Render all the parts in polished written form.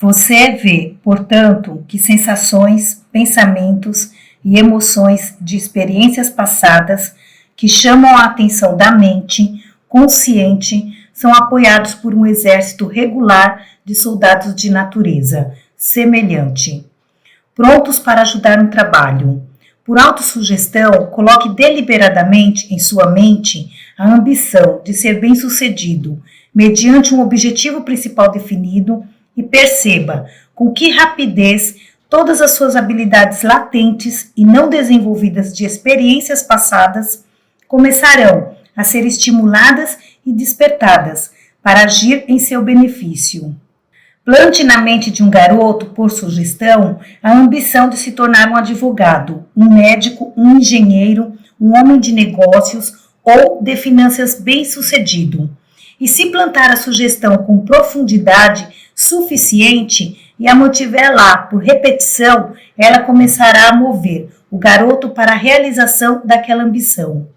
Você vê, portanto, que sensações, pensamentos e emoções de experiências passadas que chamam a atenção da mente consciente são apoiados por um exército regular de soldados de natureza semelhante, prontos para ajudar no trabalho. Por autossugestão, coloque deliberadamente em sua mente a ambição de ser bem-sucedido, mediante um objetivo principal definido, e perceba com que rapidez todas as suas habilidades latentes e não desenvolvidas de experiências passadas começarão a ser estimuladas e despertadas para agir em seu benefício. Plante na mente de um garoto, por sugestão, a ambição de se tornar um advogado, um médico, um engenheiro, um homem de negócios ou de finanças bem-sucedido. E se plantar a sugestão com profundidade suficiente e a mantiver lá por repetição, ela começará a mover o garoto para a realização daquela ambição.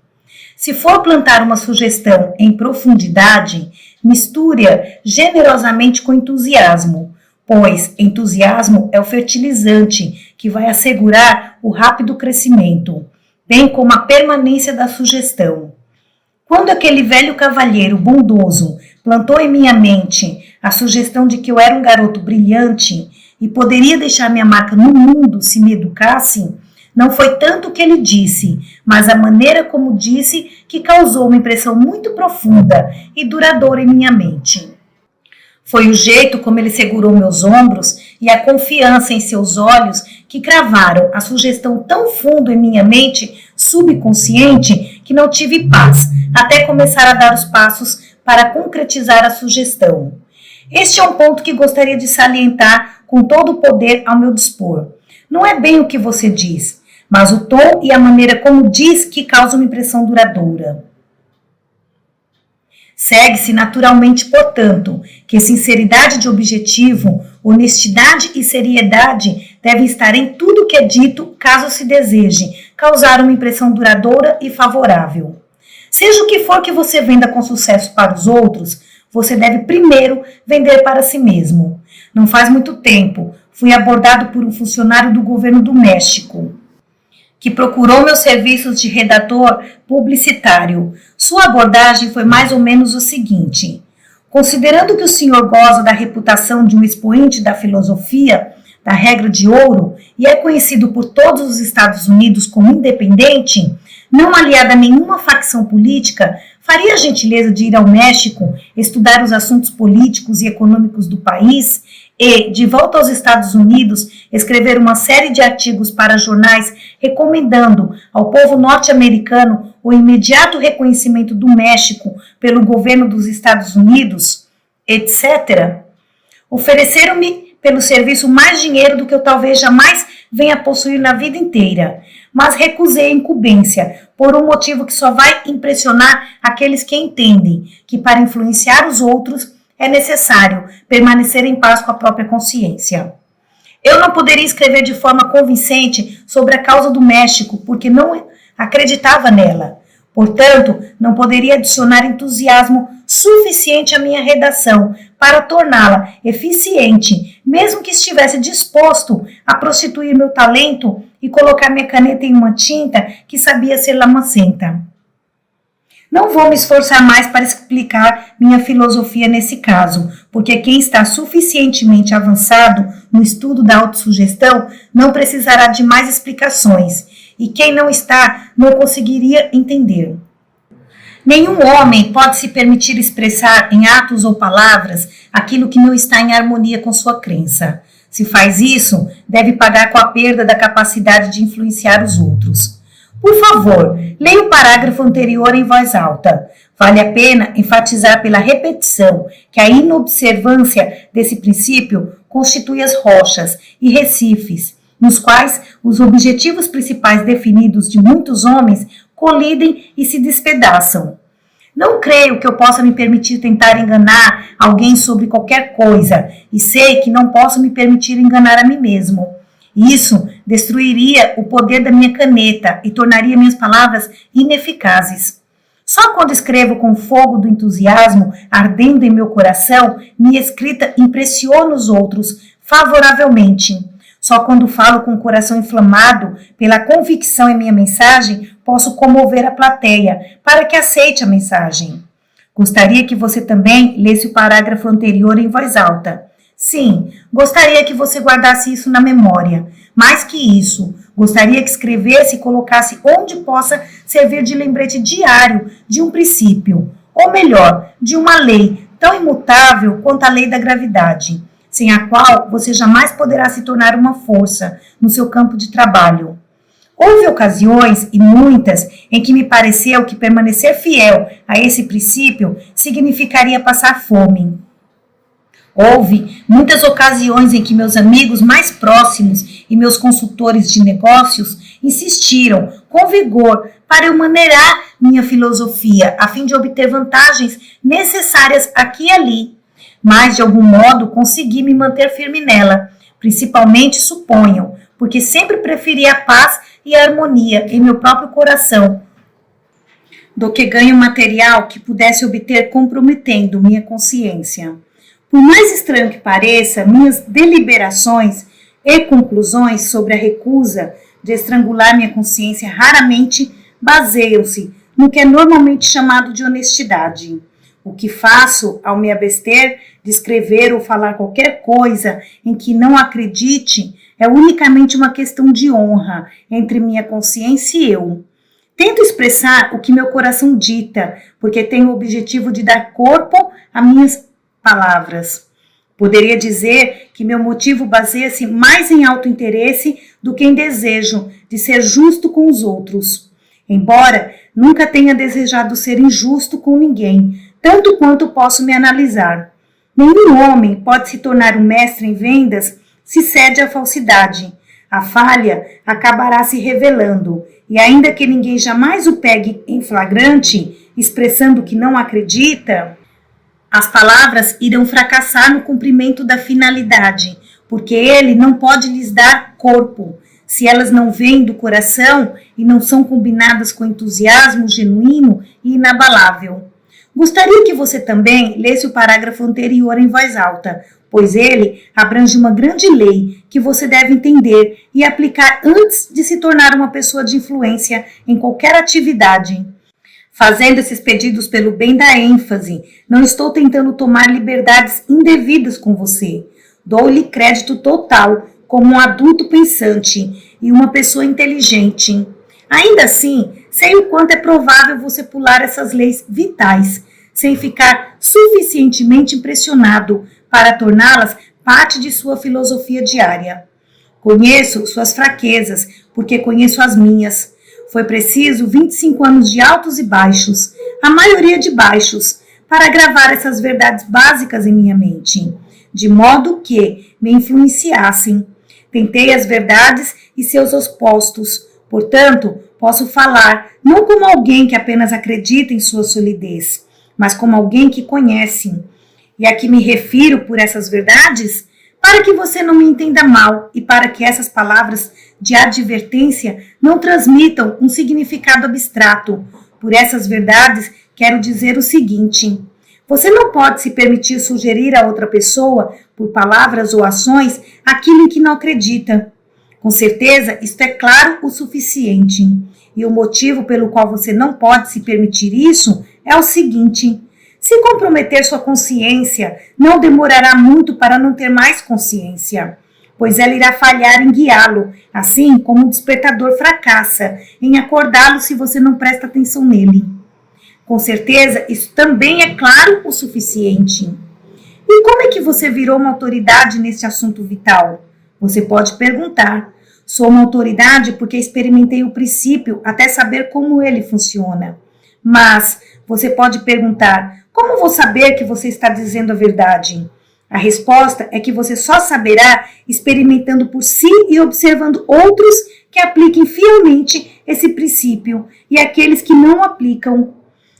Se for plantar uma sugestão em profundidade, misture-a generosamente com entusiasmo, pois entusiasmo é o fertilizante que vai assegurar o rápido crescimento, bem como a permanência da sugestão. Quando aquele velho cavalheiro bondoso plantou em minha mente a sugestão de que eu era um garoto brilhante e poderia deixar minha marca no mundo se me educasse, não foi tanto o que ele disse, mas a maneira como disse que causou uma impressão muito profunda e duradoura em minha mente. Foi o jeito como ele segurou meus ombros e a confiança em seus olhos que cravaram a sugestão tão fundo em minha mente subconsciente que não tive paz até começar a dar os passos para concretizar a sugestão. Este é um ponto que gostaria de salientar com todo o poder ao meu dispor. Não é bem o que você diz, mas o tom e a maneira como diz que causam uma impressão duradoura. Segue-se naturalmente, portanto, que sinceridade de objetivo, honestidade e seriedade devem estar em tudo que é dito, caso se deseje causar uma impressão duradoura e favorável. Seja o que for que você venda com sucesso para os outros, você deve primeiro vender para si mesmo. Não faz muito tempo, fui abordado por um funcionário do governo do México, que procurou meus serviços de redator publicitário. Sua abordagem foi mais ou menos o seguinte: considerando que o senhor goza da reputação de um expoente da filosofia, da regra de ouro, e é conhecido por todos os Estados Unidos como independente, não aliado a nenhuma facção política, faria a gentileza de ir ao México, estudar os assuntos políticos e econômicos do país e, de volta aos Estados Unidos, escrever uma série de artigos para jornais recomendando ao povo norte-americano o imediato reconhecimento do México pelo governo dos Estados Unidos, etc. Ofereceram-me pelo serviço mais dinheiro do que eu talvez jamais venha a possuir na vida inteira, mas recusei a incumbência por um motivo que só vai impressionar aqueles que entendem que para influenciar os outros é necessário permanecer em paz com a própria consciência. Eu não poderia escrever de forma convincente sobre a causa do México, porque não acreditava nela. Portanto, não poderia adicionar entusiasmo suficiente à minha redação para torná-la eficiente, mesmo que estivesse disposto a prostituir meu talento e colocar minha caneta em uma tinta que sabia ser lamacenta. Não vou me esforçar mais para explicar minha filosofia nesse caso, porque quem está suficientemente avançado no estudo da autossugestão não precisará de mais explicações, e quem não está não conseguiria entender. Nenhum homem pode se permitir expressar em atos ou palavras aquilo que não está em harmonia com sua crença. Se faz isso, deve pagar com a perda da capacidade de influenciar os outros. Por favor, leia o parágrafo anterior em voz alta. Vale a pena enfatizar pela repetição que a inobservância desse princípio constitui as rochas e recifes, nos quais os objetivos principais definidos de muitos homens colidem e se despedaçam. Não creio que eu possa me permitir tentar enganar alguém sobre qualquer coisa, e sei que não posso me permitir enganar a mim mesmo. Isso destruiria o poder da minha caneta e tornaria minhas palavras ineficazes. Só quando escrevo com o fogo do entusiasmo ardendo em meu coração, minha escrita impressiona os outros favoravelmente. Só quando falo com o coração inflamado pela convicção em minha mensagem, posso comover a plateia para que aceite a mensagem. Gostaria que você também lesse o parágrafo anterior em voz alta. Sim, gostaria que você guardasse isso na memória. Mais que isso, gostaria que escrevesse e colocasse onde possa servir de lembrete diário de um princípio, ou melhor, de uma lei tão imutável quanto a lei da gravidade, sem a qual você jamais poderá se tornar uma força no seu campo de trabalho. Houve ocasiões, e muitas, em que me pareceu que permanecer fiel a esse princípio significaria passar fome. Houve muitas ocasiões em que meus amigos mais próximos e meus consultores de negócios insistiram com vigor para eu maneirar minha filosofia a fim de obter vantagens necessárias aqui e ali. Mas, de algum modo, consegui me manter firme nela, principalmente, suponham, porque sempre preferi a paz e a harmonia em meu próprio coração do que ganho material que pudesse obter comprometendo minha consciência. Por mais estranho que pareça, minhas deliberações e conclusões sobre a recusa de estrangular minha consciência raramente baseiam-se no que é normalmente chamado de honestidade. O que faço ao me abster de escrever ou falar qualquer coisa em que não acredite é unicamente uma questão de honra entre minha consciência e eu. Tento expressar o que meu coração dita, porque tenho o objetivo de dar corpo a minhas palavras. Poderia dizer que meu motivo baseia-se mais em autointeresse do que em desejo de ser justo com os outros. Embora nunca tenha desejado ser injusto com ninguém, tanto quanto posso me analisar. Nenhum homem pode se tornar um mestre em vendas se cede à falsidade. A falha acabará se revelando, e ainda que ninguém jamais o pegue em flagrante, expressando que não acredita, as palavras irão fracassar no cumprimento da finalidade, porque ele não pode lhes dar corpo, se elas não vêm do coração e não são combinadas com entusiasmo genuíno e inabalável. Gostaria que você também lesse o parágrafo anterior em voz alta, pois ele abrange uma grande lei que você deve entender e aplicar antes de se tornar uma pessoa de influência em qualquer atividade. Fazendo esses pedidos pelo bem da ênfase, não estou tentando tomar liberdades indevidas com você. Dou-lhe crédito total como um adulto pensante e uma pessoa inteligente. Ainda assim, sei o quanto é provável você pular essas leis vitais, sem ficar suficientemente impressionado para torná-las parte de sua filosofia diária. Conheço suas fraquezas, porque conheço as minhas. Foi preciso 25 anos de altos e baixos, a maioria de baixos, para gravar essas verdades básicas em minha mente, de modo que me influenciassem. Tentei as verdades e seus opostos, portanto, posso falar não como alguém que apenas acredita em sua solidez, mas como alguém que conhece. E a que me refiro por essas verdades? Para que você não me entenda mal e para que essas palavras de advertência não transmitam um significado abstrato. Por essas verdades, quero dizer o seguinte: você não pode se permitir sugerir a outra pessoa, por palavras ou ações, aquilo em que não acredita. Com certeza, isto é claro o suficiente. E o motivo pelo qual você não pode se permitir isso é o seguinte: se comprometer sua consciência, não demorará muito para não ter mais consciência, pois ela irá falhar em guiá-lo, assim como um despertador fracassa em acordá-lo se você não presta atenção nele. Com certeza, isso também é claro o suficiente. E como é que você virou uma autoridade nesse assunto vital? Você pode perguntar. Sou uma autoridade porque experimentei o princípio até saber como ele funciona. Mas você pode perguntar: como vou saber que você está dizendo a verdade? A resposta é que você só saberá experimentando por si e observando outros que apliquem fielmente esse princípio e aqueles que não aplicam.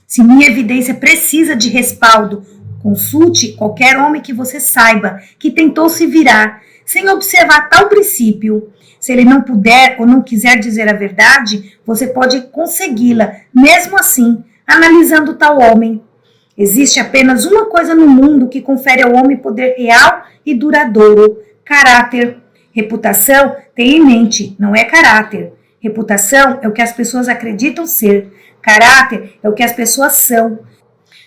Se minha evidência precisa de respaldo, consulte qualquer homem que você saiba que tentou se virar sem observar tal princípio. Se ele não puder ou não quiser dizer a verdade, você pode consegui-la, mesmo assim, analisando tal homem. Existe apenas uma coisa no mundo que confere ao homem poder real e duradouro: caráter. Reputação tem em mente, não é caráter. Reputação é o que as pessoas acreditam ser. Caráter é o que as pessoas são.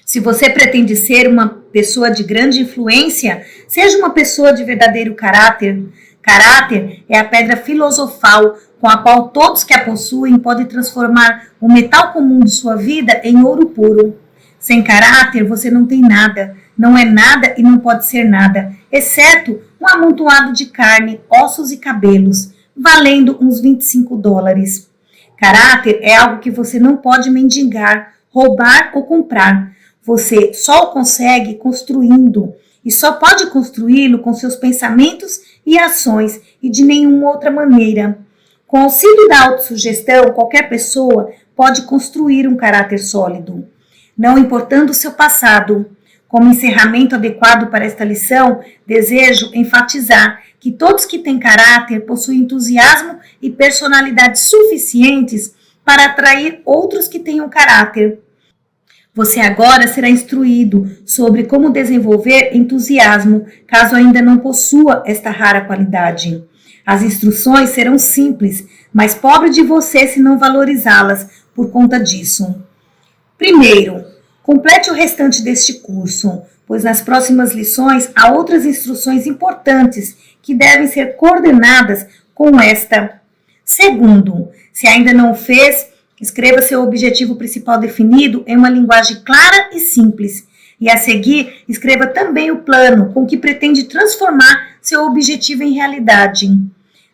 Se você pretende ser uma pessoa de grande influência, seja uma pessoa de verdadeiro caráter. Caráter é a pedra filosofal com a qual todos que a possuem podem transformar o metal comum de sua vida em ouro puro. Sem caráter, você não tem nada, não é nada e não pode ser nada, exceto um amontoado de carne, ossos e cabelos, valendo uns $25. Caráter é algo que você não pode mendigar, roubar ou comprar. Você só o consegue construindo e só pode construí-lo com seus pensamentos e ações e de nenhuma outra maneira. Com o auxílio da autossugestão, qualquer pessoa pode construir um caráter sólido, não importando o seu passado. Como encerramento adequado para esta lição, desejo enfatizar que todos que têm caráter possuem entusiasmo e personalidade suficientes para atrair outros que tenham caráter. Você agora será instruído sobre como desenvolver entusiasmo, caso ainda não possua esta rara qualidade. As instruções serão simples, mas pobre de você se não valorizá-las por conta disso. Primeiro, complete o restante deste curso, pois nas próximas lições há outras instruções importantes que devem ser coordenadas com esta. Segundo, se ainda não o fez, escreva seu objetivo principal definido em uma linguagem clara e simples. E a seguir, escreva também o plano com que pretende transformar seu objetivo em realidade.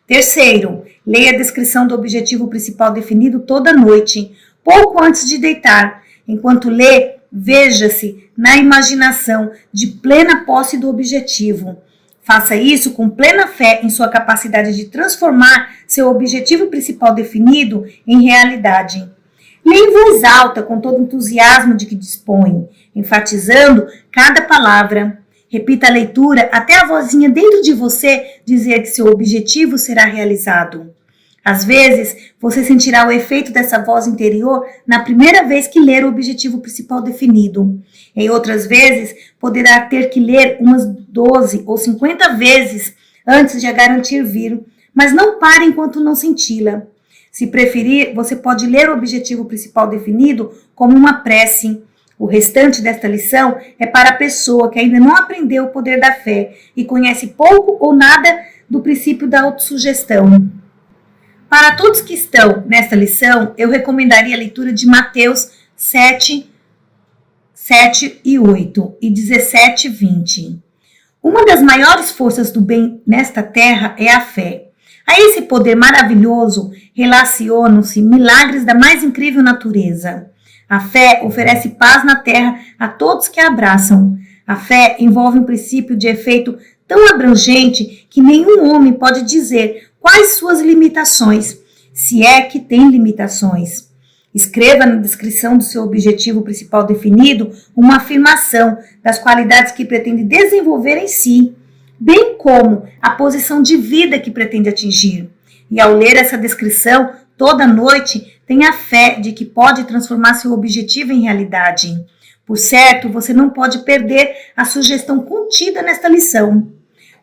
Terceiro, leia a descrição do objetivo principal definido toda noite, pouco antes de deitar. Enquanto lê, veja-se na imaginação de plena posse do objetivo. Faça isso com plena fé em sua capacidade de transformar seu objetivo principal definido em realidade. Leia em voz alta com todo o entusiasmo de que dispõe, enfatizando cada palavra. Repita a leitura até a vozinha dentro de você dizer que seu objetivo será realizado. Às vezes, você sentirá o efeito dessa voz interior na primeira vez que ler o objetivo principal definido. Em outras vezes, poderá ter que ler umas 12 ou 50 vezes antes de a garantir vir, mas não pare enquanto não senti-la. Se preferir, você pode ler o objetivo principal definido como uma prece. O restante desta lição é para a pessoa que ainda não aprendeu o poder da fé e conhece pouco ou nada do princípio da autossugestão. Para todos que estão nesta lição, eu recomendaria a leitura de Mateus 7 e 8 e 17 e 20. Uma das maiores forças do bem nesta terra é a fé. A esse poder maravilhoso relacionam-se milagres da mais incrível natureza. A fé oferece paz na terra a todos que a abraçam. A fé envolve um princípio de efeito tão abrangente que nenhum homem pode dizer quais suas limitações, se é que tem limitações. Escreva na descrição do seu objetivo principal definido uma afirmação das qualidades que pretende desenvolver em si, bem como a posição de vida que pretende atingir. E ao ler essa descrição toda noite, tenha fé de que pode transformar seu objetivo em realidade. Por certo, você não pode perder a sugestão contida nesta lição.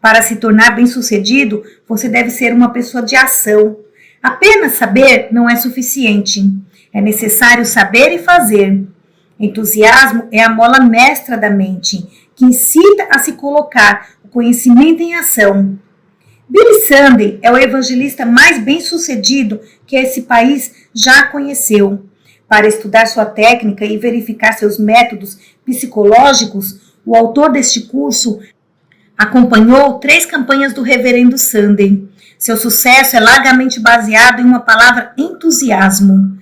Para se tornar bem-sucedido, você deve ser uma pessoa de ação. Apenas saber não é suficiente. É necessário saber e fazer. Entusiasmo é a mola mestra da mente, que incita a se colocar o conhecimento em ação. Billy Sunday é o evangelista mais bem-sucedido que esse país já conheceu. Para estudar sua técnica e verificar seus métodos psicológicos, o autor deste curso acompanhou 3 campanhas do Reverendo Sunday. Seu sucesso é largamente baseado em uma palavra: entusiasmo.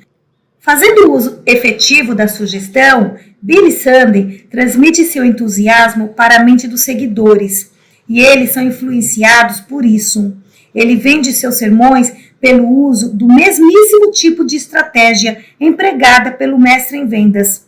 Fazendo uso efetivo da sugestão, Billy Sunday transmite seu entusiasmo para a mente dos seguidores, e eles são influenciados por isso. Ele vende seus sermões pelo uso do mesmíssimo tipo de estratégia empregada pelo mestre em vendas.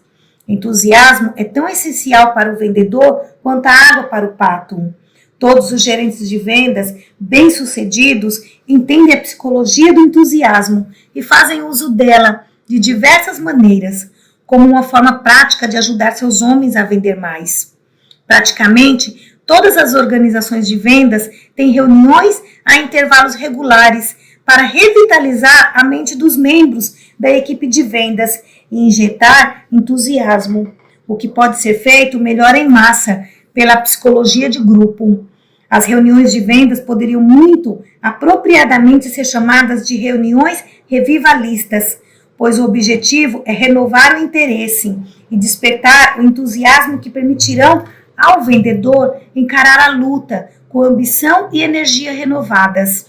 Entusiasmo é tão essencial para o vendedor quanto a água para o pato. Todos os gerentes de vendas bem-sucedidos entendem a psicologia do entusiasmo e fazem uso dela de diversas maneiras. como uma forma prática de ajudar seus homens a vender mais. Praticamente, todas as organizações de vendas têm reuniões a intervalos regulares para revitalizar a mente dos membros da equipe de vendas e injetar entusiasmo, o que pode ser feito melhor em massa, pela psicologia de grupo. As reuniões de vendas poderiam muito apropriadamente ser chamadas de reuniões revivalistas, pois o objetivo é renovar o interesse e despertar o entusiasmo que permitirão ao vendedor encarar a luta com ambição e energia renovadas.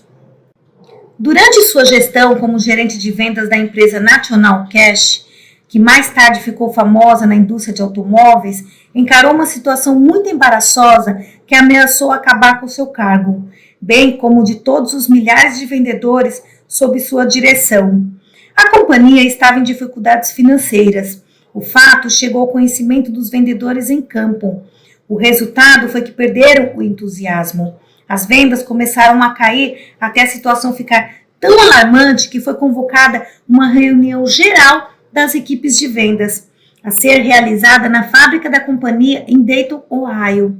Durante sua gestão como gerente de vendas da empresa National Cash, que mais tarde ficou famosa na indústria de automóveis, encarou uma situação muito embaraçosa que ameaçou acabar com seu cargo, bem como de todos os milhares de vendedores sob sua direção. A companhia estava em dificuldades financeiras. O fato chegou ao conhecimento dos vendedores em campo. O resultado foi que perderam o entusiasmo. As vendas começaram a cair até a situação ficar tão alarmante que foi convocada uma reunião geral das equipes de vendas, a ser realizada na fábrica da companhia em Dayton, Ohio.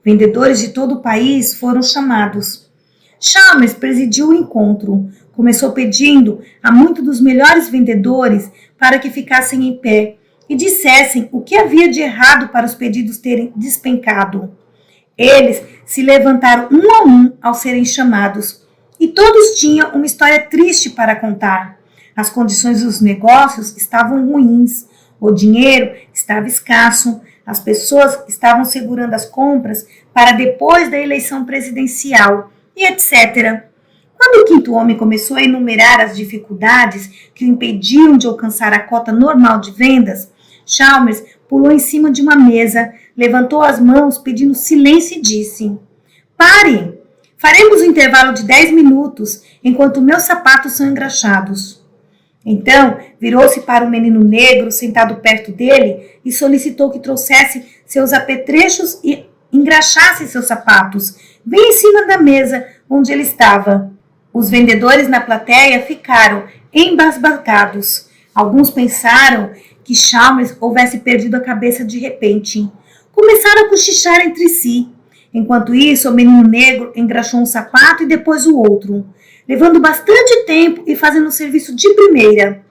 Vendedores de todo o país foram chamados. Chalmers presidiu o encontro. Começou pedindo a muitos dos melhores vendedores para que ficassem em pé e dissessem o que havia de errado para os pedidos terem despencado. Eles se levantaram um a um ao serem chamados, e todos tinham uma história triste para contar. As condições dos negócios estavam ruins, o dinheiro estava escasso, as pessoas estavam segurando as compras para depois da eleição presidencial, e etc. Quando o quinto homem começou a enumerar as dificuldades que o impediam de alcançar a cota normal de vendas, Chalmers pulou em cima de uma mesa, levantou as mãos pedindo silêncio e disse: "Pare! Faremos um intervalo de 10 minutos enquanto meus sapatos são engraxados." Então, virou-se para o menino negro sentado perto dele e solicitou que trouxesse seus apetrechos e engraxasse seus sapatos, bem em cima da mesa onde ele estava. Os vendedores na plateia ficaram embasbacados. Alguns pensaram que Chalmers houvesse perdido a cabeça de repente. Começaram a cochichar entre si. Enquanto isso, o menino negro engraxou um sapato e depois o outro, levando bastante tempo e fazendo o serviço de primeira.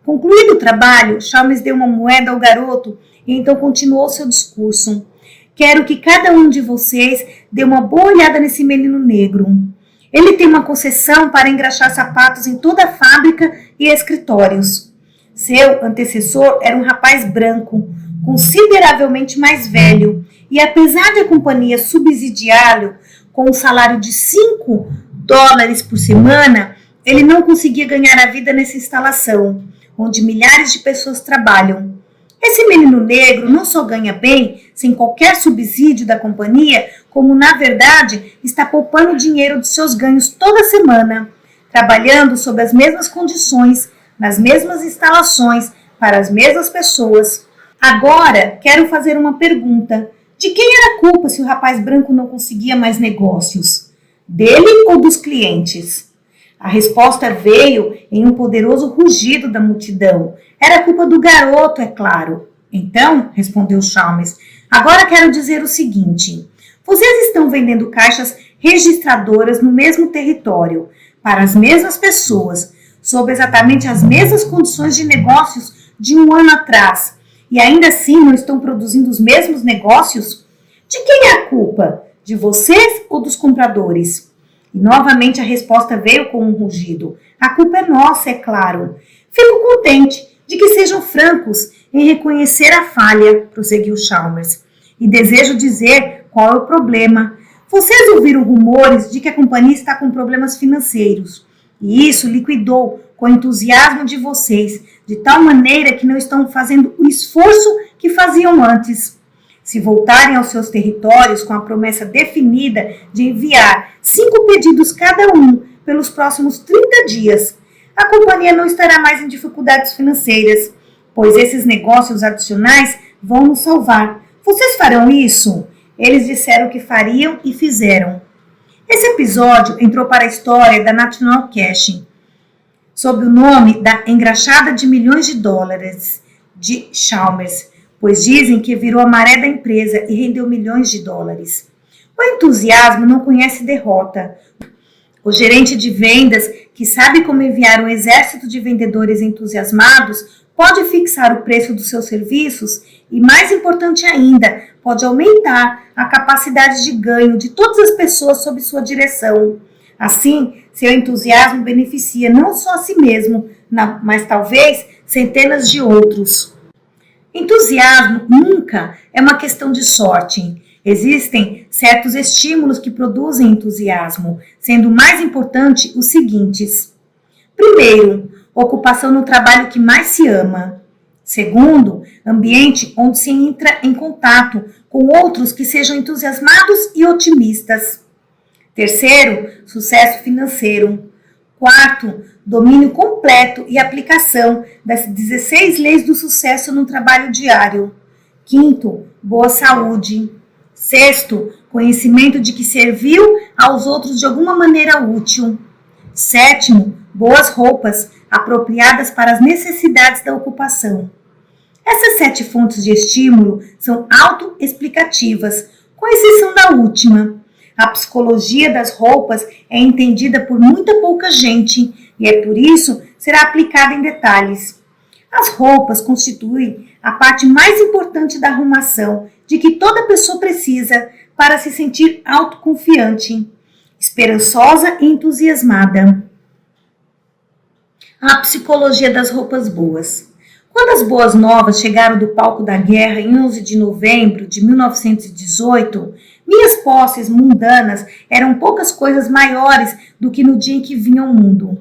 Concluído o trabalho, Chalmers deu uma moeda ao garoto e então continuou seu discurso. "Quero que cada um de vocês dê uma boa olhada nesse menino negro. Ele tem uma concessão para engraxar sapatos em toda a fábrica e escritórios. Seu antecessor era um rapaz branco, consideravelmente mais velho, e apesar de a companhia subsidiá-lo com um salário de $5 por semana, ele não conseguia ganhar a vida nessa instalação, onde milhares de pessoas trabalham. Esse menino negro não só ganha bem, sem qualquer subsídio da companhia, como na verdade está poupando dinheiro de seus ganhos toda semana, trabalhando sob as mesmas condições, nas mesmas instalações, para as mesmas pessoas. Agora, quero fazer uma pergunta. De quem era a culpa se o rapaz branco não conseguia mais negócios? Dele ou dos clientes? A resposta veio em um poderoso rugido da multidão. Era culpa do garoto, é claro. Então, respondeu Chalmers, agora quero dizer o seguinte. Vocês estão vendendo caixas registradoras no mesmo território, para as mesmas pessoas, sob exatamente as mesmas condições de negócios de um ano atrás, e ainda assim não estão produzindo os mesmos negócios? De quem é a culpa? De vocês ou dos compradores? E novamente a resposta veio com um rugido. A culpa é nossa, é claro. Fico contente de que sejam francos em reconhecer a falha, prosseguiu Chalmers. E desejo dizer qual é o problema. Vocês ouviram rumores de que a companhia está com problemas financeiros. E isso liquidou com o entusiasmo de vocês, de tal maneira que não estão fazendo o esforço que faziam antes. Se voltarem aos seus territórios com a promessa definida de enviar 5 pedidos cada um pelos próximos 30 dias, a companhia não estará mais em dificuldades financeiras, pois esses negócios adicionais vão nos salvar. Vocês farão isso? Eles disseram que fariam e fizeram. Esse episódio entrou para a história da National Cash, sob o nome da engraxada de milhões de dólares. de Chalmers, pois dizem que virou a maré da empresa e rendeu milhões de dólares. O entusiasmo não conhece derrota. O gerente de vendas, que sabe como enviar um exército de vendedores entusiasmados, pode fixar o preço dos seus serviços e, mais importante ainda, pode aumentar a capacidade de ganho de todas as pessoas sob sua direção. Assim, seu entusiasmo beneficia não só a si mesmo, mas talvez centenas de outros. Entusiasmo nunca é uma questão de sorte. Existem certos estímulos que produzem entusiasmo, sendo mais importante os seguintes. Primeiro, ocupação no trabalho que mais se ama. Segundo, ambiente onde se entra em contato com outros que sejam entusiasmados e otimistas. Terceiro, sucesso financeiro. Quarto, domínio completo e aplicação das 16 leis do sucesso no trabalho diário. Quinto, boa saúde. Sexto, conhecimento de que serviu aos outros de alguma maneira útil. Sétimo, boas roupas, apropriadas para as necessidades da ocupação. Essas 7 fontes de estímulo são autoexplicativas, com exceção da última. A psicologia das roupas é entendida por muita pouca gente e é por isso será aplicada em detalhes. As roupas constituem a parte mais importante da arrumação de que toda pessoa precisa para se sentir autoconfiante, esperançosa e entusiasmada. A psicologia das roupas boas. Quando as boas novas chegaram do palco da guerra em 11 de novembro de 1918, minhas posses mundanas eram poucas coisas maiores do que no dia em que vim ao mundo.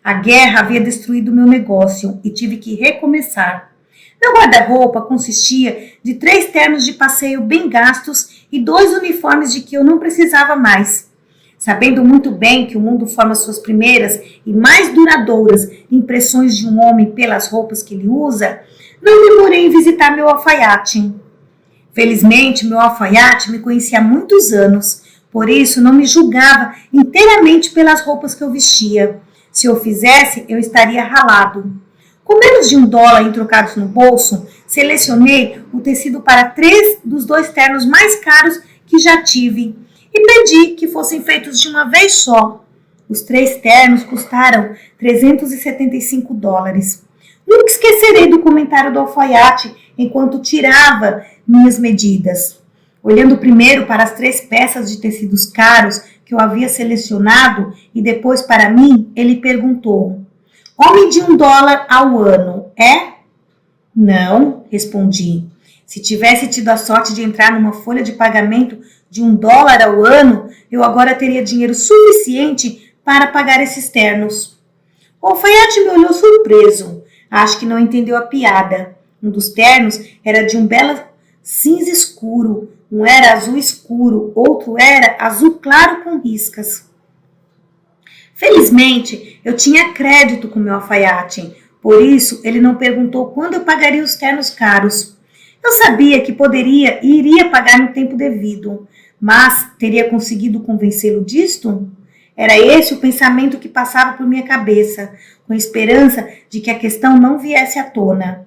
A guerra havia destruído meu negócio e tive que recomeçar. Meu guarda-roupa consistia de 3 ternos de passeio bem gastos e 2 uniformes de que eu não precisava mais. Sabendo muito bem que o mundo forma suas primeiras e mais duradouras impressões de um homem pelas roupas que ele usa, não demorei em visitar meu alfaiate. Felizmente, meu alfaiate me conhecia há muitos anos, por isso não me julgava inteiramente pelas roupas que eu vestia. Se eu fizesse, eu estaria ralado. Com menos de $1 em trocados no bolso, selecionei o tecido para 3 dos 2 ternos mais caros que já tive e pedi que fossem feitos de uma vez só. Os 3 ternos custaram $375. Nunca esquecerei do comentário do alfaiate enquanto tirava minhas medidas. Olhando primeiro para as 3 peças de tecidos caros que eu havia selecionado e depois para mim, ele perguntou: homem de $1 ao ano, é? Não, respondi. Se tivesse tido a sorte de entrar numa folha de pagamento de $1 ao ano, eu agora teria dinheiro suficiente para pagar esses ternos. O alfaiate me olhou surpreso. Acho que não entendeu a piada. Um dos ternos era de um belo cinza escuro, um era azul escuro, outro era azul claro com riscas. Felizmente, eu tinha crédito com meu alfaiate, por isso ele não perguntou quando eu pagaria os ternos caros. Eu sabia que poderia e iria pagar no tempo devido, mas teria conseguido convencê-lo disto? Era esse o pensamento que passava por minha cabeça, com a esperança de que a questão não viesse à tona.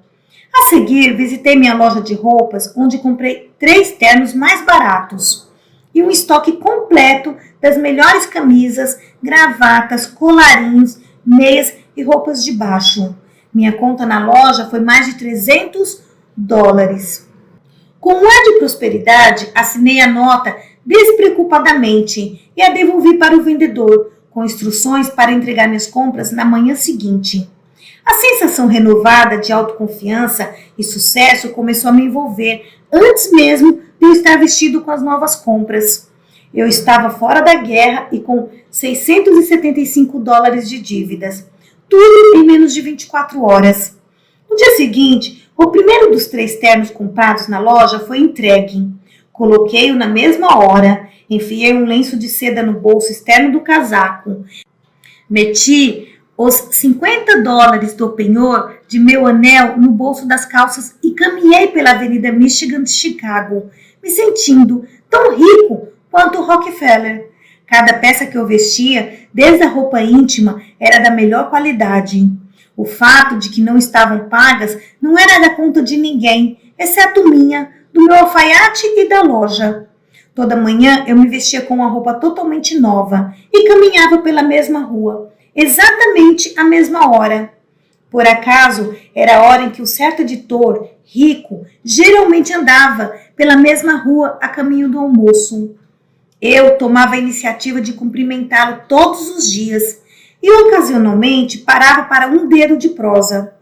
A seguir, visitei minha loja de roupas, onde comprei 3 ternos mais baratos e um estoque completo das melhores camisas, gravatas, colarinhos, meias e roupas de baixo. Minha conta na loja foi mais de $300. Com um ar de prosperidade, assinei a nota despreocupadamente e a devolvi para o vendedor, com instruções para entregar minhas compras na manhã seguinte. A sensação renovada de autoconfiança e sucesso começou a me envolver antes mesmo de eu estar vestido com as novas compras. Eu estava fora da guerra e com $675 de dívidas, tudo em menos de 24 horas. No dia seguinte, o primeiro dos 3 ternos comprados na loja foi entregue. Coloquei-o na mesma hora, enfiei um lenço de seda no bolso externo do casaco, meti os $50 do penhor de meu anel no bolso das calças e caminhei pela Avenida Michigan de Chicago, me sentindo tão rico quanto Rockefeller. Cada peça que eu vestia, desde a roupa íntima, era da melhor qualidade. O fato de que não estavam pagas não era da conta de ninguém, exceto minha, do meu alfaiate e da loja. Toda manhã eu me vestia com uma roupa totalmente nova e caminhava pela mesma rua, exatamente à mesma hora. Por acaso, era a hora em que o certo editor, rico, geralmente andava pela mesma rua a caminho do almoço. Eu tomava a iniciativa de cumprimentá-lo todos os dias e ocasionalmente parava para um dedo de prosa.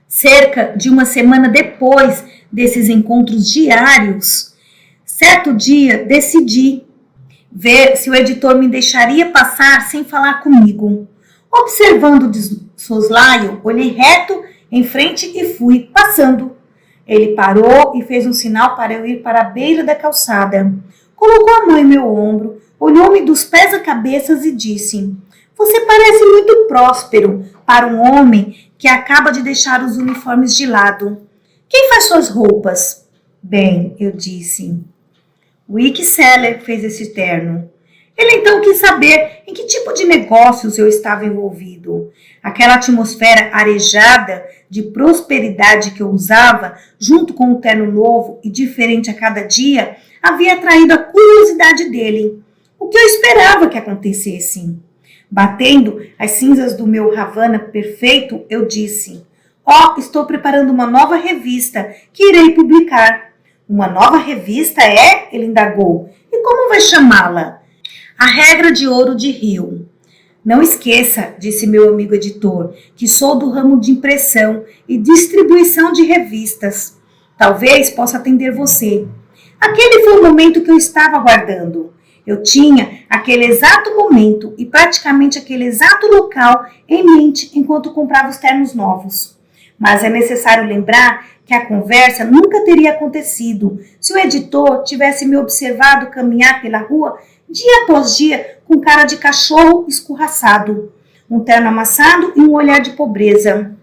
Cerca de uma semana depois desses encontros diários, certo dia decidi ver se o editor me deixaria passar sem falar comigo. Observando de soslaio, olhei reto em frente e fui passando. Ele parou e fez um sinal para eu ir para a beira da calçada. Colocou a mão em meu ombro, olhou-me dos pés à cabeça e disse: "Você parece muito próspero para um homem que acaba de deixar os uniformes de lado. Quem faz suas roupas?" "Bem", eu disse, "o Wick Seller fez esse terno." Ele então quis saber em que tipo de negócios eu estava envolvido. Aquela atmosfera arejada de prosperidade que eu usava, junto com um terno novo e diferente a cada dia, havia atraído a curiosidade dele. O que eu esperava que acontecesse? Batendo as cinzas do meu Havana perfeito, eu disse: estou preparando uma nova revista que irei publicar." "Uma nova revista, é?" ele indagou. "E como vai chamá-la?" "A Regra de Ouro de Rio." "Não esqueça", disse meu amigo editor, "que sou do ramo de impressão e distribuição de revistas. Talvez possa atender você." Aquele foi o momento que eu estava aguardando. Eu tinha aquele exato momento e praticamente aquele exato local em mente enquanto comprava os ternos novos. Mas é necessário lembrar que a conversa nunca teria acontecido se o editor tivesse me observado caminhar pela rua dia após dia com cara de cachorro escorraçado, um terno amassado e um olhar de pobreza.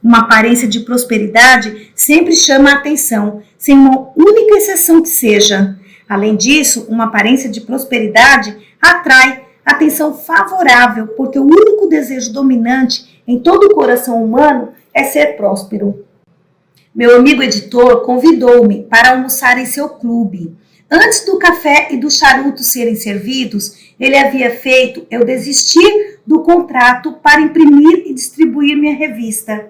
Uma aparência de prosperidade sempre chama a atenção, sem uma única exceção que seja. Além disso, uma aparência de prosperidade atrai atenção favorável, porque o único desejo dominante em todo o coração humano é ser próspero. Meu amigo editor convidou-me para almoçar em seu clube. Antes do café e do charuto serem servidos, ele havia feito eu desistir do contrato para imprimir e distribuir minha revista.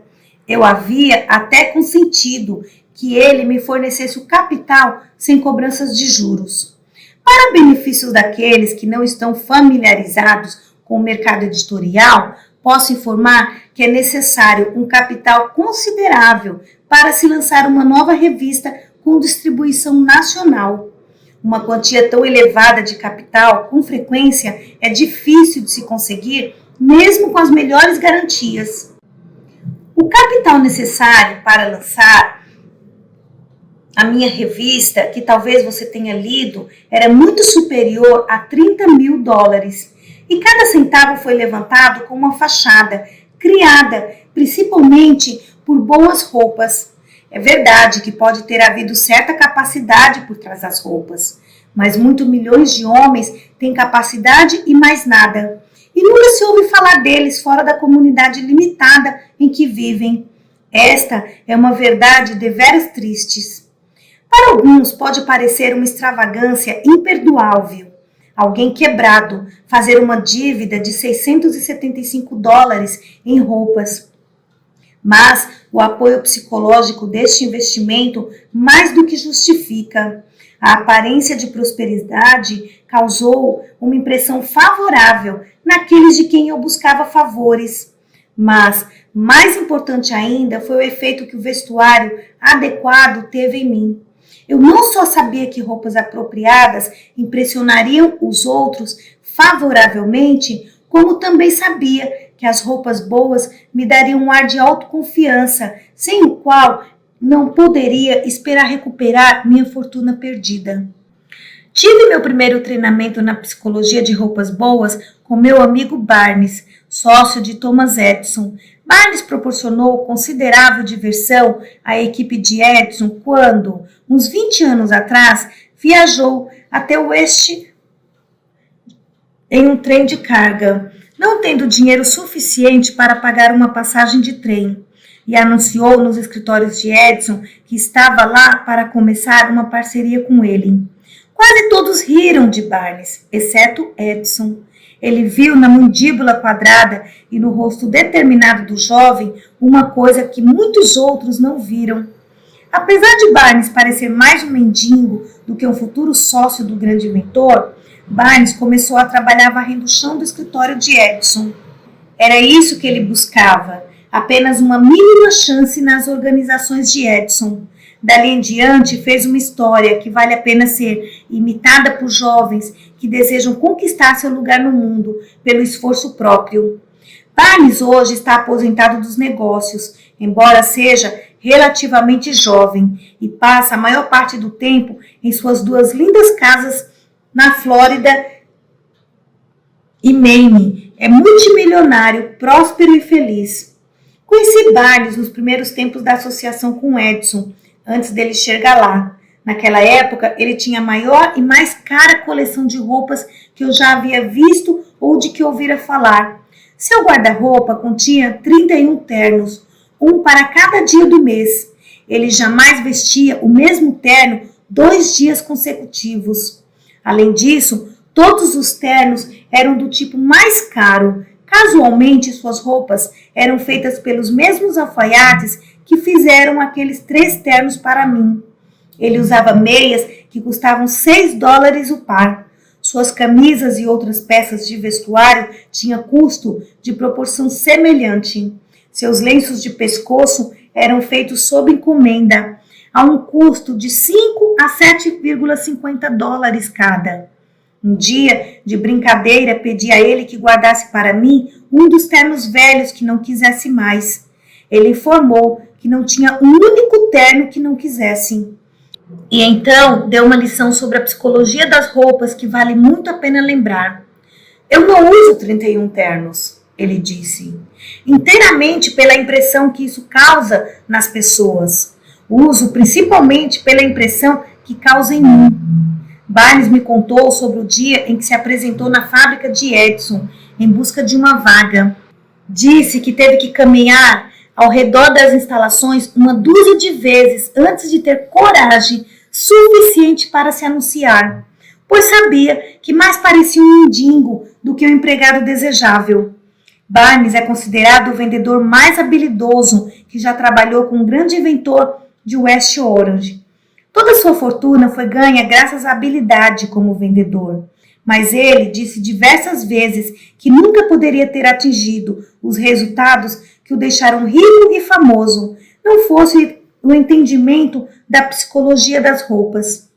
Eu havia até consentido que ele me fornecesse o capital sem cobranças de juros. Para benefícios daqueles que não estão familiarizados com o mercado editorial, posso informar que é necessário um capital considerável para se lançar uma nova revista com distribuição nacional. Uma quantia tão elevada de capital, com frequência, é difícil de se conseguir, mesmo com as melhores garantias. O capital necessário para lançar a minha revista, que talvez você tenha lido, era muito superior a $30.000. E cada centavo foi levantado com uma fachada, criada principalmente por boas roupas. É verdade que pode ter havido certa capacidade por trás das roupas, mas muitos milhões de homens têm capacidade e mais nada. E nunca se ouve falar deles fora da comunidade limitada em que vivem. Esta é uma verdade deveras triste. Para alguns pode parecer uma extravagância imperdoável. Alguém quebrado fazer uma dívida de $675 em roupas. Mas o apoio psicológico deste investimento mais do que justifica. A aparência de prosperidade causou uma impressão favorável naqueles de quem eu buscava favores. Mas, mais importante ainda, foi o efeito que o vestuário adequado teve em mim. Eu não só sabia que roupas apropriadas impressionariam os outros favoravelmente, como também sabia que as roupas boas me dariam um ar de autoconfiança, sem o qual não poderia esperar recuperar minha fortuna perdida. Tive meu primeiro treinamento na psicologia de roupas boas com meu amigo Barnes, sócio de Thomas Edison. Barnes proporcionou considerável diversão à equipe de Edison quando, uns 20 anos atrás, viajou até o oeste em um trem de carga. não tendo dinheiro suficiente para pagar uma passagem de trem, e anunciou nos escritórios de Edson que estava lá para começar uma parceria com ele. Quase todos riram de Barnes, exceto Edson. Ele viu na mandíbula quadrada e no rosto determinado do jovem uma coisa que muitos outros não viram. Apesar de Barnes parecer mais um mendigo do que um futuro sócio do grande inventor, Barnes começou a trabalhar varrendo o chão do escritório de Edson. Era isso que ele buscava, apenas uma mínima chance nas organizações de Edson. Dali em diante, fez uma história que vale a pena ser imitada por jovens que desejam conquistar seu lugar no mundo pelo esforço próprio. Barnes hoje está aposentado dos negócios, embora seja relativamente jovem, e passa a maior parte do tempo em suas duas lindas casas na Flórida e Maine. É multimilionário, próspero e feliz. Conheci Barnes nos primeiros tempos da associação com Edson, antes dele chegar lá. Naquela época, ele tinha a maior e mais cara coleção de roupas que eu já havia visto ou de que ouvira falar. Seu guarda-roupa continha 31 ternos, um para cada dia do mês. Ele jamais vestia o mesmo terno 2 dias consecutivos. Além disso, todos os ternos eram do tipo mais caro. Casualmente, suas roupas eram feitas pelos mesmos alfaiates que fizeram aqueles 3 ternos para mim. Ele usava meias que custavam $6 o par. Suas camisas e outras peças de vestuário tinham custo de proporção semelhante. Seus lenços de pescoço eram feitos sob encomenda, a um custo de 5 a $7,50 cada. Um dia, de brincadeira, pedi a ele que guardasse para mim um dos ternos velhos que não quisesse mais. Ele informou que não tinha um único terno que não quisesse. E então deu uma lição sobre a psicologia das roupas que vale muito a pena lembrar. Eu não uso 31 ternos, ele disse, inteiramente pela impressão que isso causa nas pessoas. Uso principalmente pela impressão que causa em mim. Barnes me contou sobre o dia em que se apresentou na fábrica de Edson em busca de uma vaga. Disse que teve que caminhar ao redor das instalações uma dúzia de vezes antes de ter coragem suficiente para se anunciar, pois sabia que mais parecia um mendigo do que um empregado desejável. Barnes é considerado o vendedor mais habilidoso que já trabalhou com um grande inventor de West Orange. Toda sua fortuna foi ganha graças à habilidade como vendedor, mas ele disse diversas vezes que nunca poderia ter atingido os resultados que o deixaram rico e famoso, não fosse o entendimento da psicologia das roupas.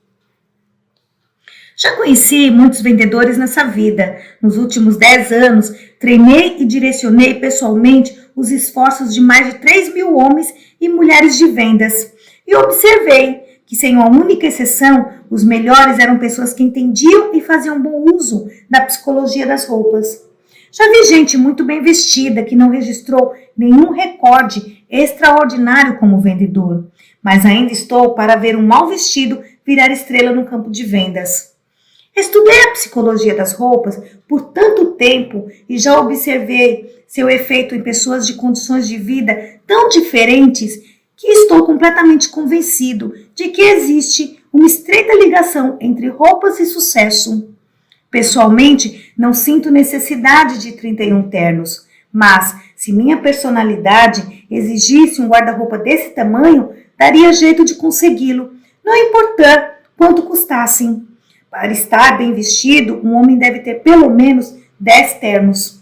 Já conheci muitos vendedores nessa vida. Nos últimos 10 anos, treinei e direcionei pessoalmente os esforços de mais de 3.000 homens e mulheres de vendas. E observei que, sem uma única exceção, os melhores eram pessoas que entendiam e faziam bom uso da psicologia das roupas. Já vi gente muito bem vestida que não registrou nenhum recorde extraordinário como vendedor, mas ainda estou para ver um mal vestido virar estrela no campo de vendas. Estudei a psicologia das roupas por tanto tempo e já observei seu efeito em pessoas de condições de vida tão diferentes que estou completamente convencido de que existe uma estreita ligação entre roupas e sucesso. Pessoalmente, não sinto necessidade de 31 ternos, mas se minha personalidade exigisse um guarda-roupa desse tamanho, daria jeito de consegui-lo, não importar quanto custassem. Para estar bem vestido, um homem deve ter pelo menos 10 ternos.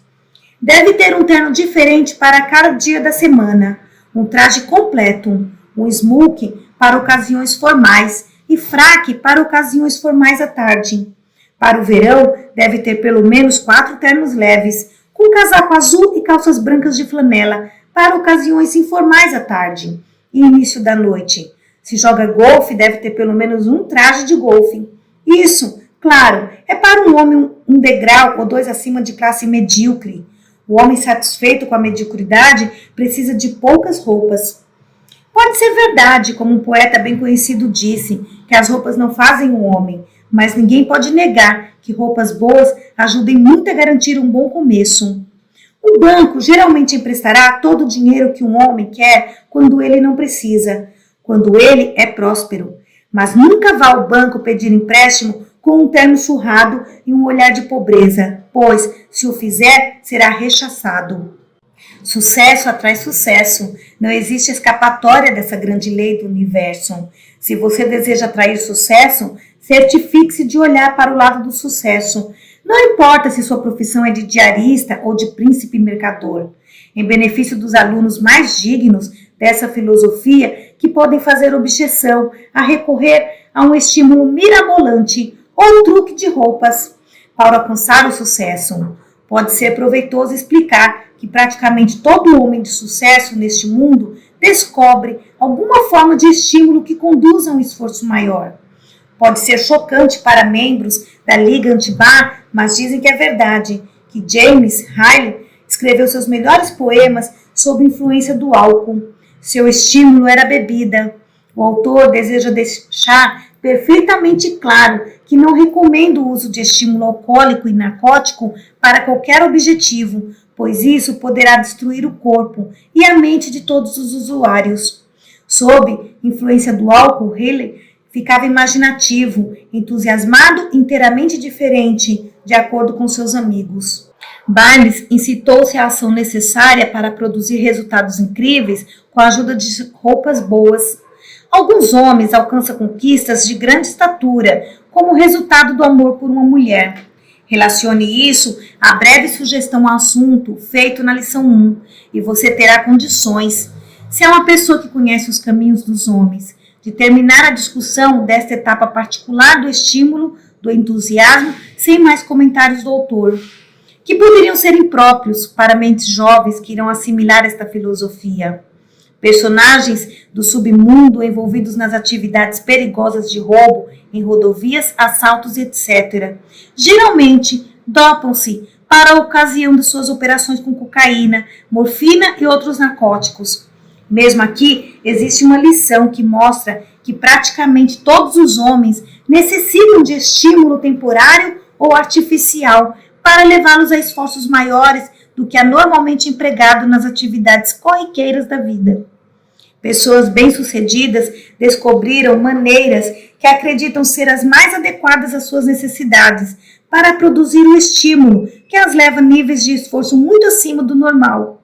Deve ter um terno diferente para cada dia da semana, um traje completo, um smoking para ocasiões formais e fraque para ocasiões formais à tarde. Para o verão, deve ter pelo menos 4 ternos leves, com casaco azul e calças brancas de flanela, para ocasiões informais à tarde e início da noite. Se joga golfe, deve ter pelo menos um traje de golfe. Isso, claro, é para um homem um degrau ou 2 acima de classe medíocre. O homem satisfeito com a mediocridade precisa de poucas roupas. Pode ser verdade, como um poeta bem conhecido disse, que as roupas não fazem o homem, mas ninguém pode negar que roupas boas ajudem muito a garantir um bom começo. Um banco geralmente emprestará todo o dinheiro que um homem quer quando ele não precisa, quando ele é próspero. Mas nunca vá ao banco pedir empréstimo com um terno surrado e um olhar de pobreza, pois, se o fizer, será rechaçado. Sucesso atrai sucesso. Não existe escapatória dessa grande lei do universo. Se você deseja atrair sucesso, certifique-se de olhar para o lado do sucesso. Não importa se sua profissão é de diarista ou de príncipe mercador. Em benefício dos alunos mais dignos dessa filosofia, que podem fazer objeção a recorrer a um estímulo mirabolante ou truque de roupas para alcançar o sucesso. Pode ser proveitoso explicar que praticamente todo homem de sucesso neste mundo descobre alguma forma de estímulo que conduza a um esforço maior. Pode ser chocante para membros da Liga Antibar, mas dizem que é verdade, que James Riley escreveu seus melhores poemas sob influência do álcool. Seu estímulo era a bebida. O autor deseja deixar perfeitamente claro que não recomenda o uso de estímulo alcoólico e narcótico para qualquer objetivo, pois isso poderá destruir o corpo e a mente de todos os usuários. Sob influência do álcool, Riley ficava imaginativo, entusiasmado, inteiramente diferente, de acordo com seus amigos. Barnes incitou-se à ação necessária para produzir resultados incríveis com a ajuda de roupas boas. Alguns homens alcançam conquistas de grande estatura como resultado do amor por uma mulher. Relacione isso à breve sugestão ao assunto feito na lição 1 e você terá condições, se é uma pessoa que conhece os caminhos dos homens, de terminar a discussão desta etapa particular do estímulo, do entusiasmo, sem mais comentários do autor, que poderiam ser impróprios para mentes jovens que irão assimilar esta filosofia. Personagens do submundo envolvidos nas atividades perigosas de roubo em rodovias, assaltos, etc. Geralmente dopam-se para a ocasião de suas operações com cocaína, morfina e outros narcóticos. Mesmo aqui, existe uma lição que mostra que praticamente todos os homens necessitam de estímulo temporário ou artificial para levá-los a esforços maiores do que é normalmente empregado nas atividades corriqueiras da vida. Pessoas bem-sucedidas descobriram maneiras que acreditam ser as mais adequadas às suas necessidades para produzir um estímulo que as leva a níveis de esforço muito acima do normal.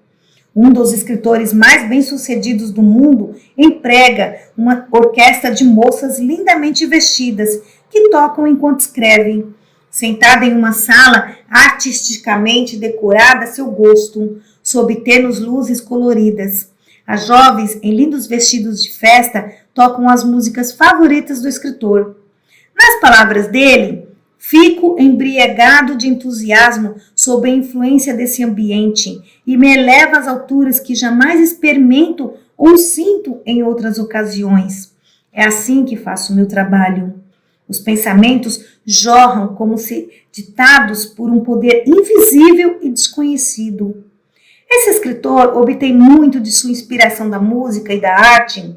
Um dos escritores mais bem-sucedidos do mundo emprega uma orquestra de moças lindamente vestidas que tocam enquanto escrevem. Sentada em uma sala artisticamente decorada a seu gosto, sob tênues luzes coloridas. As jovens, em lindos vestidos de festa, tocam as músicas favoritas do escritor. Nas palavras dele, fico embriagado de entusiasmo sob a influência desse ambiente e me eleva às alturas que jamais experimento ou sinto em outras ocasiões. É assim que faço o meu trabalho. Os pensamentos jorram como se ditados por um poder invisível e desconhecido. Esse escritor obtém muito de sua inspiração da música e da arte.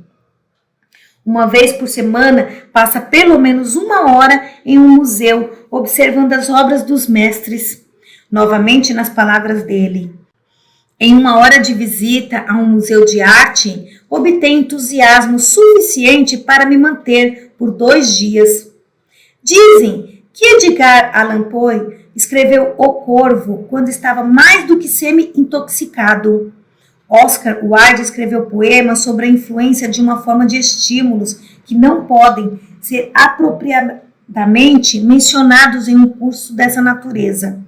Uma vez por semana, passa pelo menos 1 hora em um museu, observando as obras dos mestres. Novamente nas palavras dele. Em 1 hora de visita a um museu de arte, obtém entusiasmo suficiente para me manter por 2 dias. Dizem que Edgar Allan Poe escreveu O Corvo quando estava mais do que semi-intoxicado. Oscar Wilde escreveu poemas sobre a influência de uma forma de estímulos que não podem ser apropriadamente mencionados em um curso dessa natureza.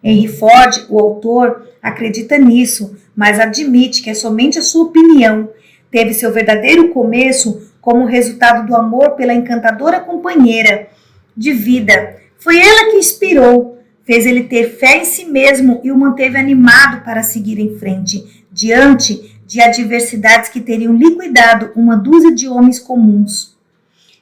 Henry Ford, o autor, acredita nisso, mas admite que é somente a sua opinião. Teve seu verdadeiro começo como resultado do amor pela encantadora companheira de vida. Foi ela que inspirou, fez ele ter fé em si mesmo e o manteve animado para seguir em frente, diante de adversidades que teriam liquidado uma dúzia de homens comuns.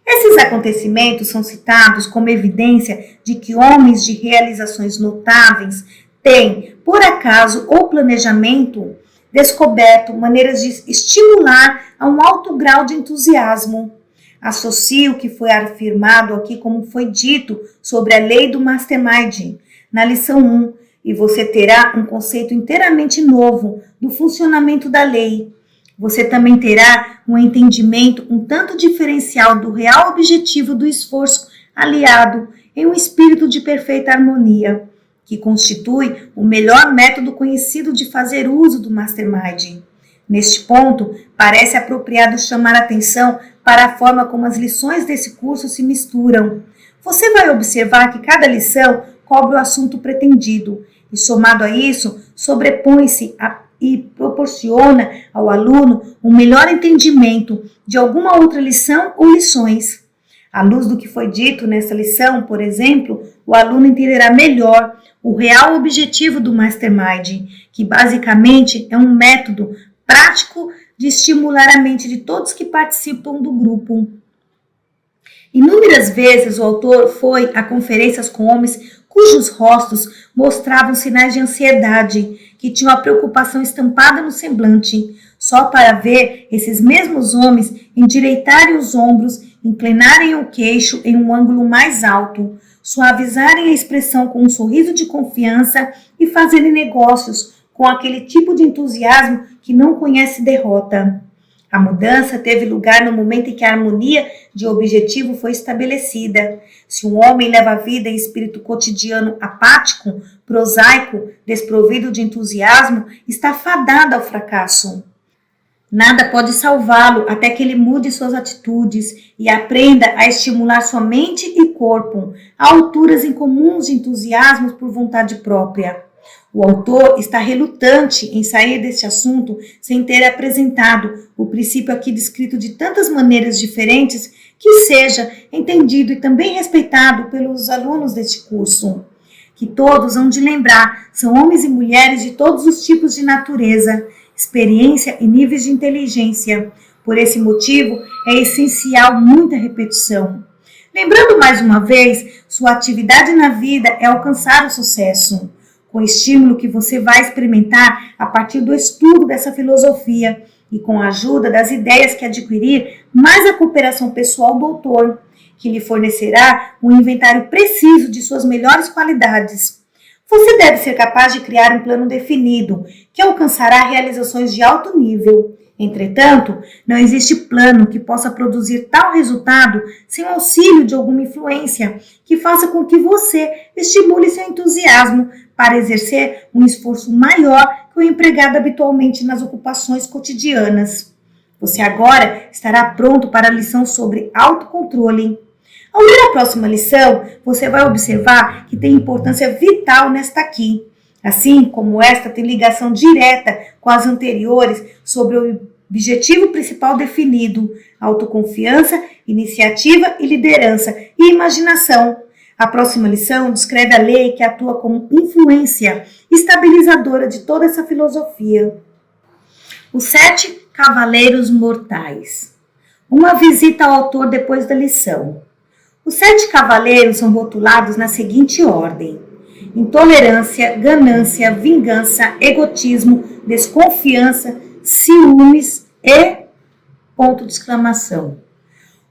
Esses acontecimentos são citados como evidência de que homens de realizações notáveis têm, por acaso ou planejamento, descoberto maneiras de estimular a um alto grau de entusiasmo. Associo o que foi afirmado aqui como foi dito sobre a lei do mastermind, na lição 1, e você terá um conceito inteiramente novo do funcionamento da lei. Você também terá um entendimento um tanto diferencial do real objetivo do esforço aliado em um espírito de perfeita harmonia, que constitui o melhor método conhecido de fazer uso do Mastermind. Neste ponto, parece apropriado chamar atenção para a forma como as lições desse curso se misturam. Você vai observar que cada lição cobre o assunto pretendido e, somado a isso, sobrepõe-se e proporciona ao aluno um melhor entendimento de alguma outra lição ou lições. À luz do que foi dito nessa lição, por exemplo, o aluno entenderá melhor o real objetivo do Mastermind, que basicamente é um método prático de estimular a mente de todos que participam do grupo. Inúmeras vezes o autor foi a conferências com homens cujos rostos mostravam sinais de ansiedade, que tinham a preocupação estampada no semblante, só para ver esses mesmos homens endireitarem os ombros, inclinarem o queixo em um ângulo mais alto, suavizarem a expressão com um sorriso de confiança e fazerem negócios com aquele tipo de entusiasmo que não conhece derrota. A mudança teve lugar no momento em que a harmonia de objetivo foi estabelecida. Se um homem leva a vida em espírito cotidiano apático, prosaico, desprovido de entusiasmo, está fadado ao fracasso. Nada pode salvá-lo até que ele mude suas atitudes e aprenda a estimular sua mente e corpo a alturas incomuns de entusiasmo por vontade própria. O autor está relutante em sair deste assunto sem ter apresentado o princípio aqui descrito de tantas maneiras diferentes que seja entendido e também respeitado pelos alunos deste curso. Que todos hão de lembrar, são homens e mulheres de todos os tipos de natureza, experiência e níveis de inteligência. Por esse motivo, é essencial muita repetição. Lembrando mais uma vez, sua atividade na vida é alcançar o sucesso. Com o estímulo que você vai experimentar a partir do estudo dessa filosofia e com a ajuda das ideias que adquirir, mais a cooperação pessoal do autor, que lhe fornecerá um inventário preciso de suas melhores qualidades. Você deve ser capaz de criar um plano definido, que alcançará realizações de alto nível. Entretanto, não existe plano que possa produzir tal resultado sem o auxílio de alguma influência que faça com que você estimule seu entusiasmo para exercer um esforço maior que o empregado habitualmente nas ocupações cotidianas. Você agora estará pronto para a lição sobre autocontrole. Ao ler a próxima lição, você vai observar que tem importância vital nesta aqui, assim como esta tem ligação direta com as anteriores sobre o objetivo principal definido, autoconfiança, iniciativa e liderança e imaginação. A próxima lição descreve a lei que atua como influência estabilizadora de toda essa filosofia. Os 7 cavaleiros mortais. Uma visita ao autor depois da lição. Os 7 cavaleiros são rotulados na seguinte ordem: intolerância, ganância, vingança, egotismo, desconfiança, ciúmes e... ponto de exclamação.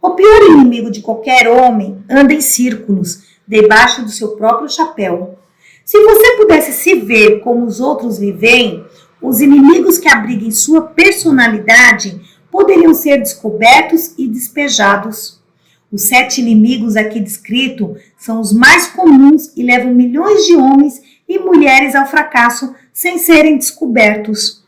O pior inimigo de qualquer homem anda em círculos, debaixo do seu próprio chapéu. Se você pudesse se ver como os outros lhe veem, os inimigos que abrigam em sua personalidade poderiam ser descobertos e despejados. Os 7 inimigos aqui descritos são os mais comuns e levam milhões de homens e mulheres ao fracasso sem serem descobertos.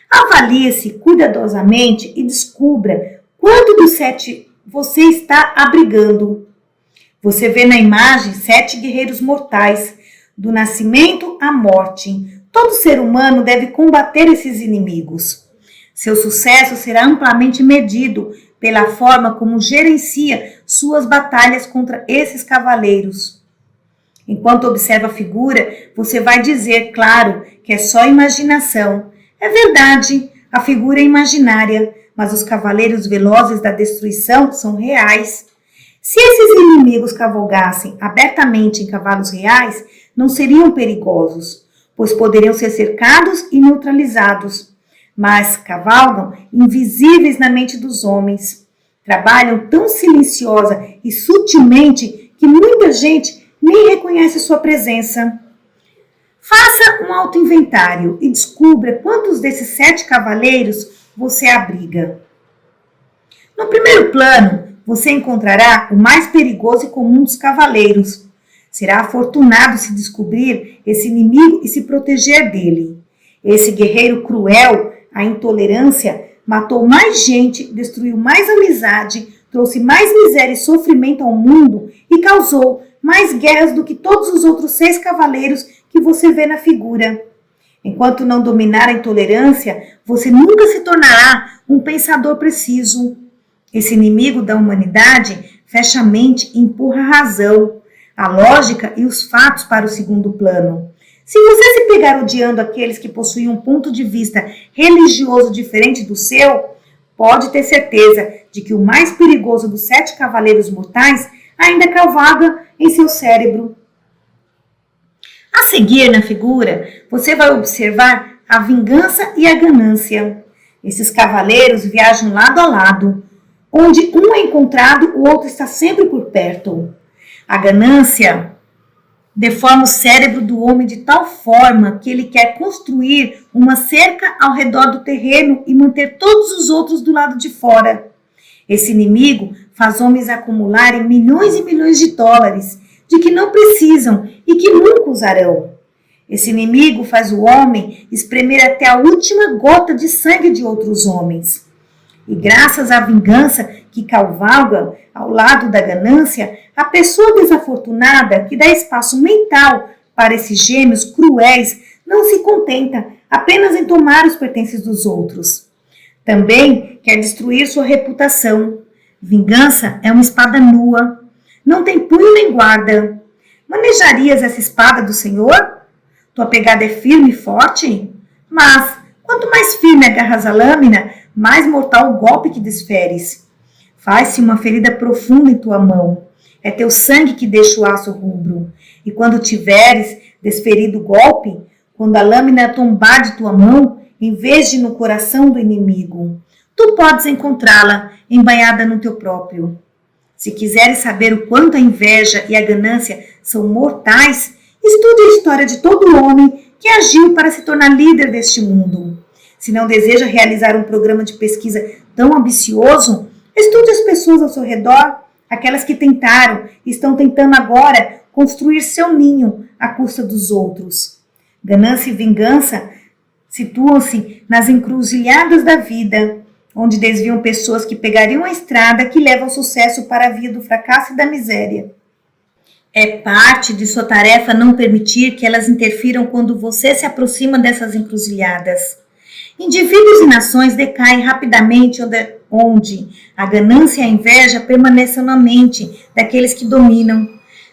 Avalie-se cuidadosamente e descubra quanto dos 7 você está abrigando. Você vê na imagem 7 guerreiros mortais, do nascimento à morte. Todo ser humano deve combater esses inimigos. Seu sucesso será amplamente medido pela forma como gerencia suas batalhas contra esses cavaleiros. Enquanto observa a figura, você vai dizer, claro, que é só imaginação. É verdade, a figura é imaginária, mas os cavaleiros velozes da destruição são reais. Se esses inimigos cavalgassem abertamente em cavalos reais, não seriam perigosos, pois poderiam ser cercados e neutralizados. Mas cavalgam invisíveis na mente dos homens. Trabalham tão silenciosa e sutilmente que muita gente nem reconhece sua presença. Faça um autoinventário e descubra quantos desses 7 cavaleiros você abriga. No primeiro plano, você encontrará o mais perigoso e comum dos cavaleiros. Será afortunado se descobrir esse inimigo e se proteger dele. Esse guerreiro cruel, a intolerância, matou mais gente, destruiu mais amizade, trouxe mais miséria e sofrimento ao mundo e causou mais guerras do que todos os outros 6 cavaleiros que você vê na figura. Enquanto não dominar a intolerância, você nunca se tornará um pensador preciso. Esse inimigo da humanidade fecha a mente e empurra a razão, a lógica e os fatos para o segundo plano. Se você se pegar odiando aqueles que possuem um ponto de vista religioso diferente do seu, pode ter certeza de que o mais perigoso dos 7 cavaleiros mortais ainda cavalga em seu cérebro. A seguir na figura, você vai observar a vingança e a ganância. Esses cavaleiros viajam lado a lado. Onde um é encontrado, o outro está sempre por perto. A ganância deforma o cérebro do homem de tal forma que ele quer construir uma cerca ao redor do terreno e manter todos os outros do lado de fora. Esse inimigo faz homens acumularem milhões e milhões de dólares de que não precisam e que nunca usarão. Esse inimigo faz o homem espremer até a última gota de sangue de outros homens. E graças à vingança que cavalga ao lado da ganância, a pessoa desafortunada que dá espaço mental para esses gêmeos cruéis não se contenta apenas em tomar os pertences dos outros. Também quer destruir sua reputação. Vingança é uma espada nua. Não tem punho nem guarda. Manejarias essa espada do Senhor? Tua pegada é firme e forte? Mas, quanto mais firme agarras a lâmina, mais mortal o golpe que desferes. Faz-se uma ferida profunda em tua mão. É teu sangue que deixa o aço rubro. E quando tiveres desferido o golpe, quando a lâmina tombar de tua mão, em vez de no coração do inimigo, tu podes encontrá-la embanhada no teu próprio. Se quiseres saber o quanto a inveja e a ganância são mortais, estude a história de todo homem que agiu para se tornar líder deste mundo. Se não deseja realizar um programa de pesquisa tão ambicioso, estude as pessoas ao seu redor, aquelas que tentaram e estão tentando agora construir seu ninho à custa dos outros. Ganância e vingança situam-se nas encruzilhadas da vida, onde desviam pessoas que pegariam a estrada que leva ao sucesso para a via do fracasso e da miséria. É parte de sua tarefa não permitir que elas interfiram quando você se aproxima dessas encruzilhadas. Indivíduos e nações decaem rapidamente onde a ganância e a inveja permanecem na mente daqueles que dominam.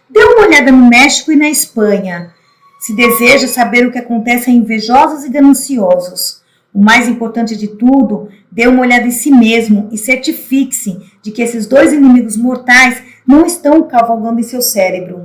Dê uma olhada no México e na Espanha. Se deseja saber o que acontece a invejosos e gananciosos. O mais importante de tudo, dê uma olhada em si mesmo e certifique-se de que esses 2 inimigos mortais não estão cavalgando em seu cérebro.